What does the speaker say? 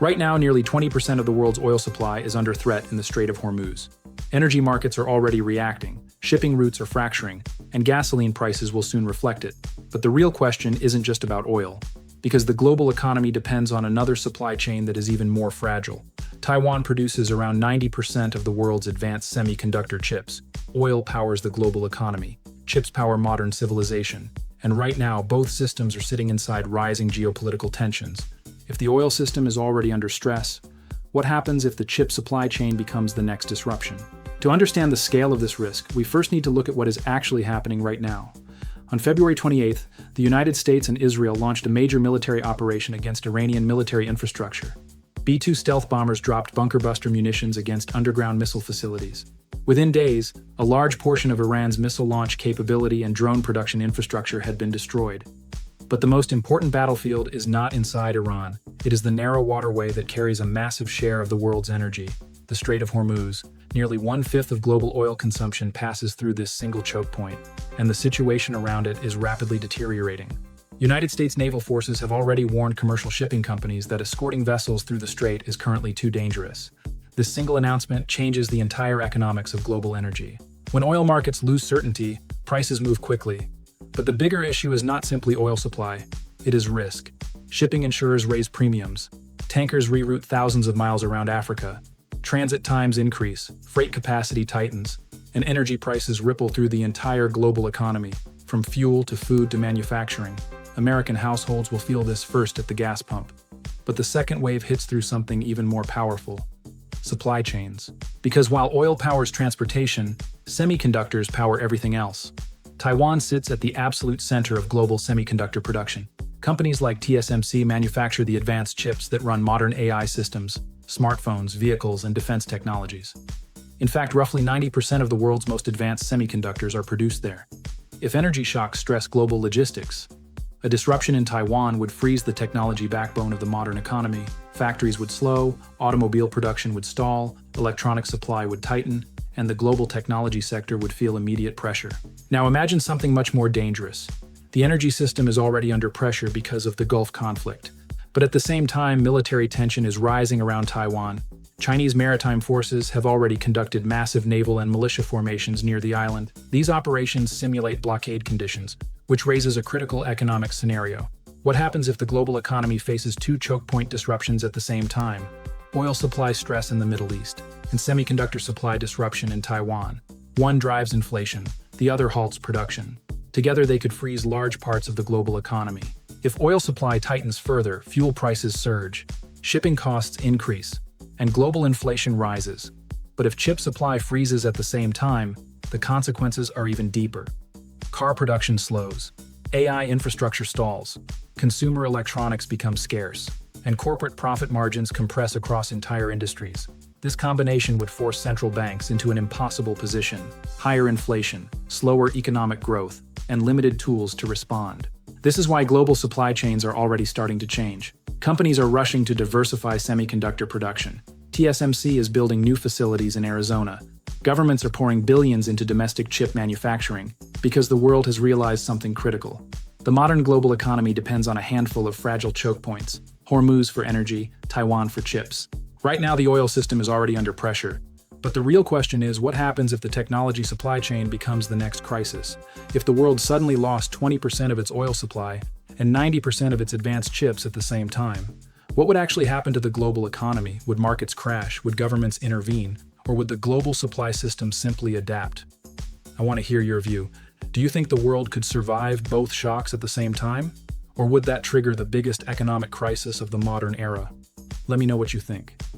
Right now, nearly 20% of the world's oil supply is under threat in the Strait of Hormuz. Energy markets are already reacting, shipping routes are fracturing, and gasoline prices will soon reflect it. But the real question isn't just about oil, because the global economy depends on another supply chain that is even more fragile. Taiwan produces around 90% of the world's advanced semiconductor chips. Oil powers the global economy, chips power modern civilization, and right now both systems are sitting inside rising geopolitical tensions. If the oil system is already under stress, what happens if the chip supply chain becomes the next disruption? To understand the scale of this risk, we first need to look at what is actually happening right now. On February 28th, the United States and Israel launched a major military operation against Iranian military infrastructure. B-2 stealth bombers dropped bunker-buster munitions against underground missile facilities. Within days, a large portion of Iran's missile launch capability and drone production infrastructure had been destroyed. But the most important battlefield is not inside Iran. It is the narrow waterway that carries a massive share of the world's energy, the Strait of Hormuz. Nearly 1/5 of global oil consumption passes through this single choke point, and the situation around it is rapidly deteriorating. United States naval forces have already warned commercial shipping companies that escorting vessels through the strait is currently too dangerous. This single announcement changes the entire economics of global energy. When oil markets lose certainty, prices move quickly. But the bigger issue is not simply oil supply, it is risk. Shipping insurers raise premiums. Tankers reroute thousands of miles around Africa. Transit times increase, freight capacity tightens, and energy prices ripple through the entire global economy, from fuel to food to manufacturing. American households will feel this first at the gas pump. But the second wave hits through something even more powerful: supply chains. Because while oil powers transportation, semiconductors power everything else. Taiwan sits at the absolute center of global semiconductor production. Companies like TSMC manufacture the advanced chips that run modern AI systems, smartphones, vehicles, and defense technologies. In fact, roughly 90% of the world's most advanced semiconductors are produced there. If energy shocks stress global logistics, a disruption in Taiwan would freeze the technology backbone of the modern economy. Factories would slow, automobile production would stall, electronic supply would tighten, and the global technology sector would feel immediate pressure. Now imagine something much more dangerous. The energy system is already under pressure because of the Gulf conflict. But at the same time, military tension is rising around Taiwan. Chinese maritime forces have already conducted massive naval and militia formations near the island. These operations simulate blockade conditions, which raises a critical economic scenario. What happens if the global economy faces two choke point disruptions at the same time? Oil supply stress in the Middle East and semiconductor supply disruption in Taiwan. One drives inflation, the other halts production. Together they could freeze large parts of the global economy. If oil supply tightens further, fuel prices surge, shipping costs increase, and global inflation rises. But if chip supply freezes at the same time, the consequences are even deeper. Car production slows, AI infrastructure stalls, consumer electronics become scarce, and corporate profit margins compress across entire industries. This combination would force central banks into an impossible position: higher inflation, slower economic growth, and limited tools to respond. This is why global supply chains are already starting to change. Companies are rushing to diversify semiconductor production. TSMC is building new facilities in Arizona. Governments are pouring billions into domestic chip manufacturing because the world has realized something critical. The modern global economy depends on a handful of fragile choke points: Hormuz for energy, Taiwan for chips. Right now, the oil system is already under pressure. But the real question is, what happens if the technology supply chain becomes the next crisis? If the world suddenly lost 20% of its oil supply and 90% of its advanced chips at the same time, what would actually happen to the global economy? Would markets crash? Would governments intervene? Or would the global supply system simply adapt? I want to hear your view. Do you think the world could survive both shocks at the same time? Or would that trigger the biggest economic crisis of the modern era? Let me know what you think.